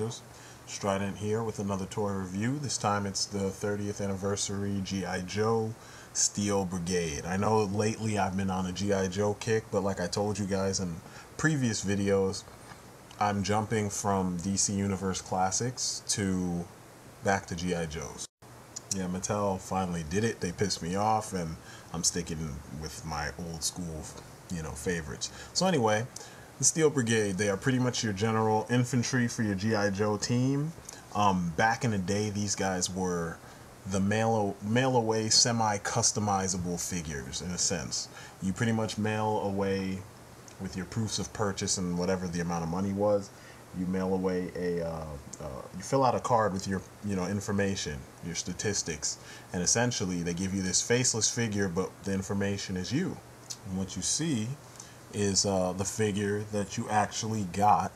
Videos. Strident here with another toy review. This time it's the 30th anniversary G.I. Joe Steel Brigade. I know lately I've been on a G.I. Joe kick, but like I told you guys in previous videos, I'm jumping from DC Universe Classics to back to G.I. Joes. Yeah, Mattel finally did it. They pissed me off, and I'm sticking with my old school, favorites. So anyway, the Steel Brigade, they are pretty much your general infantry for your G.I. Joe team. Back in the day, these guys were the mail-away semi-customizable figures, in a sense. You pretty much mail away with your proofs of purchase and whatever the amount of money was. You mail away you fill out a card with your, information, your statistics, and essentially they give you this faceless figure, but the information is you. And what you see is the figure that you actually got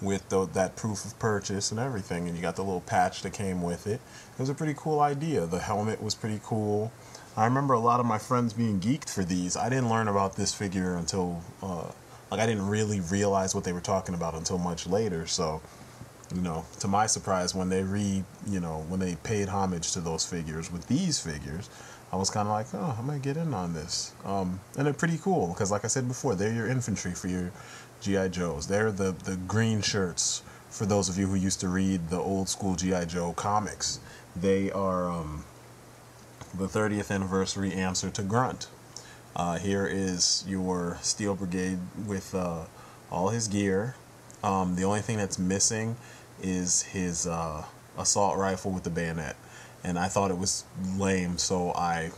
with that proof of purchase and everything, and you got the little patch that came with it. It was a pretty cool idea. The helmet was pretty cool. I remember a lot of my friends being geeked for these. I didn't learn about this figure until I didn't really realize what they were talking about until much later. So, to my surprise, when they when they paid homage to those figures with these figures, I was kind of like, oh, I might get in on this. And they're pretty cool because, like I said before, they're your infantry for your G.I. Joes. They're the green shirts for those of you who used to read the old school G.I. Joe comics. They are the 30th anniversary answer to Grunt. Here is your Steel Brigade with all his gear. The only thing that's missing is his assault rifle with the bayonet. And I thought it was lame, so I,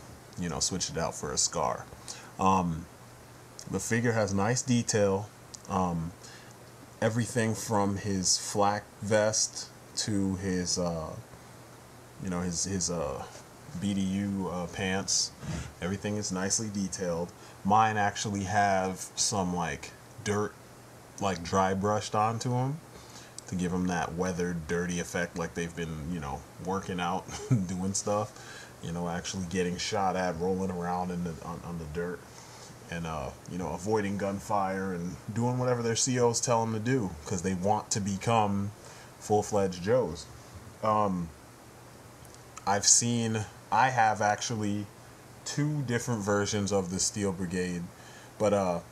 switched it out for a scar. The figure has nice detail. Everything from his flak vest to his, his BDU pants. Everything is nicely detailed. Mine actually have some dirt dry brushed onto them to give them that weathered, dirty effect, like they've been, working out, doing stuff, actually getting shot at, rolling around on the dirt, and avoiding gunfire and doing whatever their COs tell them to do because they want to become full-fledged Joes. I have actually 2 different versions of the Steel Brigade, but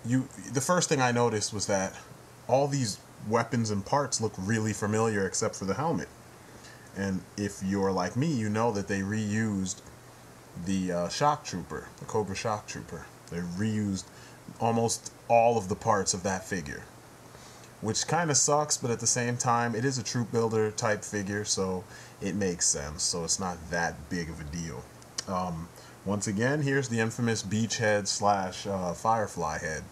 the first thing I noticed was that all these weapons and parts look really familiar except for the helmet. And if you're like me, you know that they reused the shock trooper, the Cobra shock trooper. They reused almost all of the parts of that figure, which kind of sucks, but at the same time, it is a troop builder type figure, so it makes sense. So it's not that big of a deal. Once again, here's the infamous Beachhead / Firefly head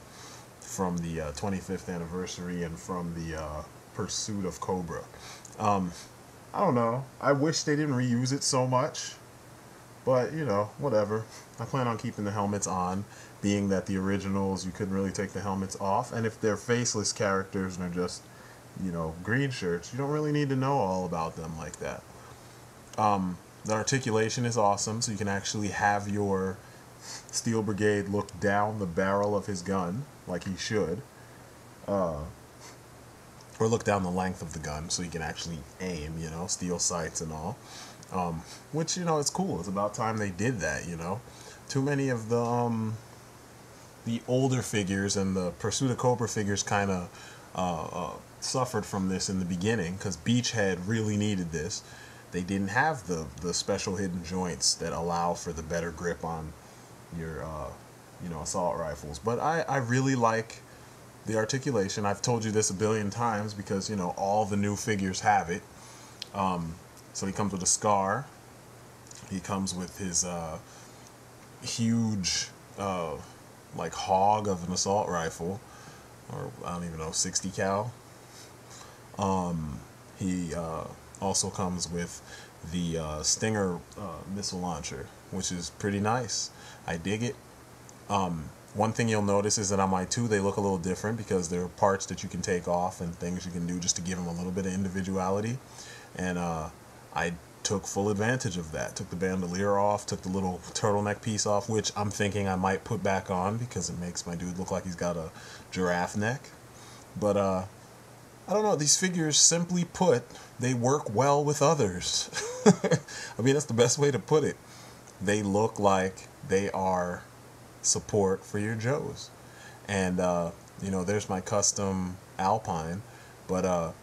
from the 25th anniversary and from the Pursuit of Cobra. I don't know. I wish they didn't reuse it so much, but whatever. I plan on keeping the helmets on, being that the originals you couldn't really take the helmets off, and if they're faceless characters and they're just green shirts, you don't really need to know all about them like that. The articulation is awesome, so you can actually have your Steel Brigade look down the barrel of his gun like he should, or look down the length of the gun so he can actually aim, steel sights and all, which it's cool. It's about time they did that. Too many of the older figures and the Pursuit of Cobra figures kind of suffered from this in the beginning because Beachhead really needed this. They didn't have the special hidden joints that allow for the better grip on your assault rifles. But I really like the articulation. I've told you this a billion times because all the new figures have it. So he comes with a scar. He comes with his huge hog of an assault rifle, or I don't even know, 60 cal. He also comes with the Stinger missile launcher, which is pretty nice. I dig it. One thing you'll notice is that on my 2, they look a little different because there are parts that you can take off and things you can do just to give them a little bit of individuality. And I took full advantage of that. Took the bandolier off, took the little turtleneck piece off, which I'm thinking I might put back on because it makes my dude look like he's got a giraffe neck. But I don't know, these figures, simply put, they work well with others. I mean, that's the best way to put it. They look like they are support for your Joes. And, you know, there's my custom Alpine, but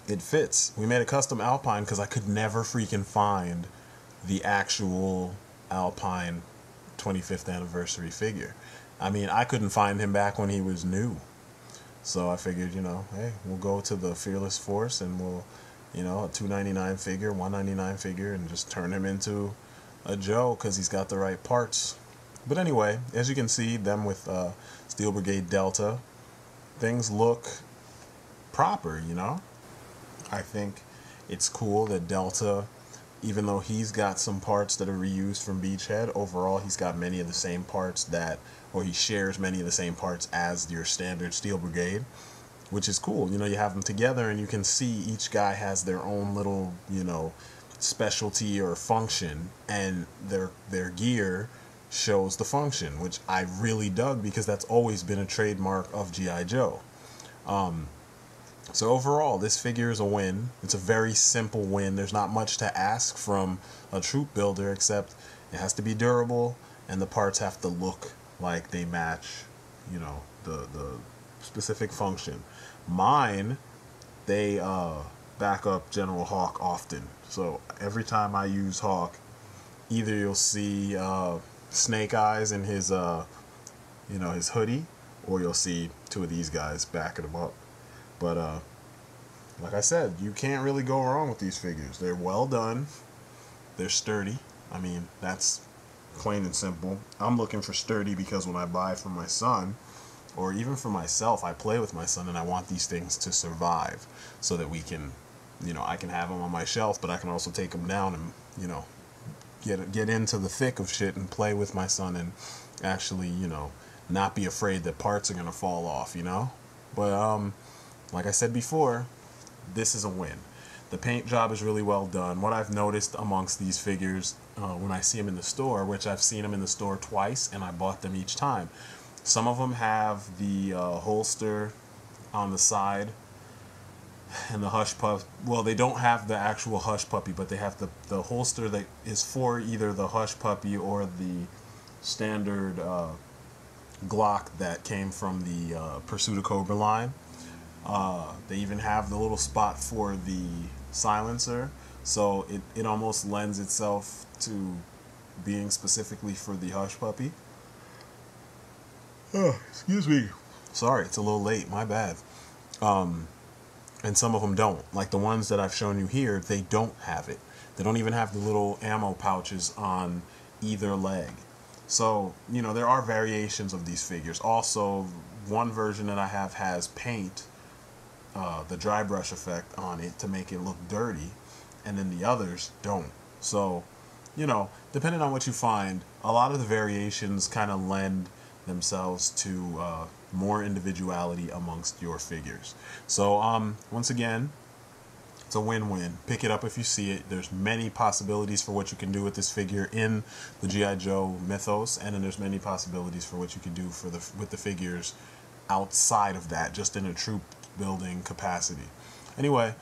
it fits. We made a custom Alpine because I could never freaking find the actual Alpine 25th anniversary figure. I mean, I couldn't find him back when he was new. So I figured, you know, hey, we'll go to the Fearless Force and we'll, you know, a $299 figure, $199 figure, and just turn him into a Joe because he's got the right parts. But anyway, as you can see, them with Steel Brigade Delta, things look proper, you know? I think it's cool that Delta, even though he's got some parts that are reused from Beachhead, overall he's got many of the same parts that, or he shares many of the same parts as your standard Steel Brigade, which is cool. You know, you have them together and you can see each guy has their own little, you know, specialty or function, and their gear shows the function, which I really dug because that's always been a trademark of G.I. Joe. So overall, this figure is a win. It's a very simple win. There's not much to ask from a troop builder except it has to be durable and the parts have to look like they match, you know, the specific function. Mine, they back up General Hawk often. So every time I use Hawk, either you'll see Snake Eyes in his, you know, his hoodie, or you'll see two of these guys backing him up. But like I said, you can't really go wrong with these figures. They're well done. They're sturdy. I mean, that's plain and simple. I'm looking for sturdy because when I buy for my son, or even for myself, I play with my son and I want these things to survive so that we can, you know, I can have them on my shelf, but I can also take them down and, you know, get into the thick of shit and play with my son and actually, you know, not be afraid that parts are going to fall off, you know? But, like I said before, this is a win. The paint job is really well done. What I've noticed amongst these figures when I see them in the store, which I've seen them in the store twice and I bought them each time, some of them have the holster on the side and the hush pup. Well, they don't have the actual hush puppy, but they have the holster that is for either the hush puppy or the standard Glock that came from the Pursuit of Cobra line. They even have the little spot for the silencer, so it almost lends itself to being specifically for the hush puppy. Oh, excuse me. Sorry, it's a little late, my bad. And some of them don't. Like the ones that I've shown you here, they don't have it. They don't even have the little ammo pouches on either leg. So, you know, there are variations of these figures. Also, one version that I have has paint, the dry brush effect on it to make it look dirty, and then the others don't. So, you know, depending on what you find, a lot of the variations kind of lend themselves to more individuality amongst your figures. So, once again, it's a win-win. Pick it up if you see it. There's many possibilities for what you can do with this figure in the G.I. Joe mythos, and then there's many possibilities for what you can do with the figures outside of that, just in a troop building capacity. Anyway,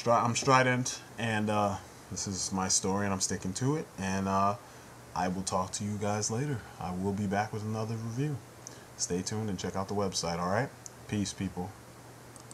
I'm Strident, and this is my story, and I'm sticking to it, and I will talk to you guys later. I will be back with another review. Stay tuned and check out the website, alright? Peace, people.